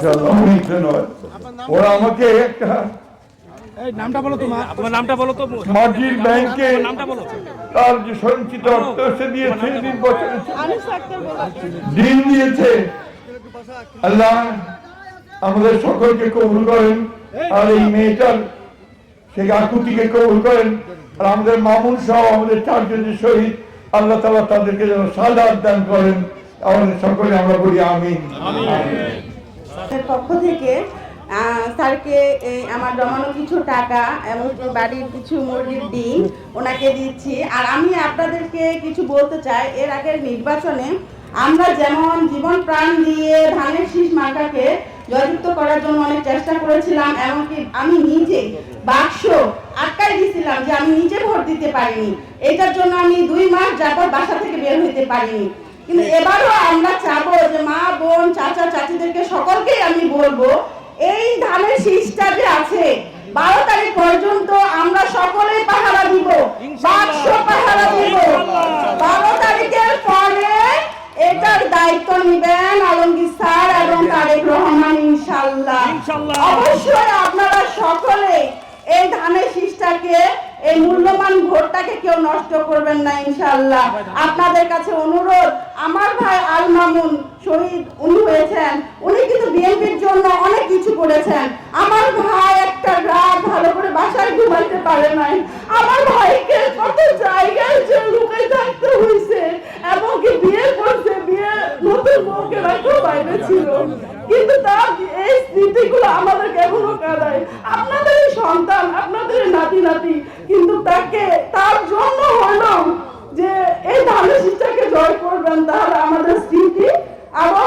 ধন্যবাদ। ওরা আমাকে একটা নামটা বলো, তোমার নামটা বলো তো। মাটির ব্যাংকে নামটা বলো। তার যে সঞ্চিত অর্থ সে দিয়েছে, দিন দিয়েছে। আল্লাহ আমাদের সকলকে কবুল করেন, আর এই মেয়েটার সেই আকুতিকে কবুল করেন, আর আমাদের মামুন সহ আমাদের চারজন শহীদ আল্লাহ তাআলা তাদেরকে যেন শাহাদাত দান করেন। আমাদের সকলে আমরা বলি আমিন। পক্ষ থেকে স্যারকে আমার জমানো কিছু টাকা এবং বাড়ির কিছু মুরগির ডিম ওনাকে দিচ্ছি। আর আমি আপনাদেরকে কিছু বলতে চাই, এর আগের নির্বাচনে আমরা যেমন জীবন প্রাণ দিয়ে ধানের শীষ মার্কাকে জয়যুক্ত করার জন্য অনেক চেষ্টা করেছিলাম, এমনকি আমি নিজে বাক্স আটকাই দিয়েছিলাম যে আমি নিজে ভোট দিতে পারিনি। এটার জন্য আমি 2 মাস যাবত বাসা থেকে বের হইতে পারিনি। কিন্তু এবারও আমরা চাবো যে মা বোন চাচা চাচিদেরকে সকলকেই আমি বলবো, এই ধানের শীষটা যে আছে 12 তারিখ পর্যন্ত আমরা সকলেই পাহারা দিব, বাক্স পাহারা দিব। 12 তারিখের পরে এটার দায়িত্ব নেবেন আলমগীর স্যার এবং তারেক রহমান ইনশাআল্লাহ। অবশ্যই আপনারা সকলে এই ধানের শীষটাকে, এই মূল্যবান ভোটটাকে কেউ নষ্ট করবেন না ইনশাআল্লাহ। আপনাদের কাছে অনুরোধ, আমার ভাই আল মামুন শহীদ উনি হয়েছেন, উনি কিন্তু বিএনপির জন্য অনেক কিছু করেছেন। আমার ভাই একটা রাত ভালো করে বাসায় ঘুমাইতে পারে নাই, আমার ভাইকে কত জায়গায় যে লুকাই থাকতে হয়েছে, এবং কি বিয়ে করছে, বিয়ে নতুন বউকে রাখতেও বাইরে ছিল, কিন্তু তার এই স্মৃতিগুলো আমাদের এখনো কাঁদায়। আপনাদের সন্তান, আপনাদের নাতি নাতি, কিন্তু তাকে তার জন্য হলো যে এই ধানের শীষটাকে জয় করবেন, তাহলে আমাদের স্মৃতি আরো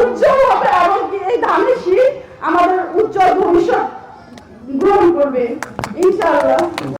উজ্জ্বল হবে, এবং কি এই ধানের শীষ আমাদের উজ্জ্বল ভবিষ্যৎ গ্রহণ করবে ইনশাআল্লাহ।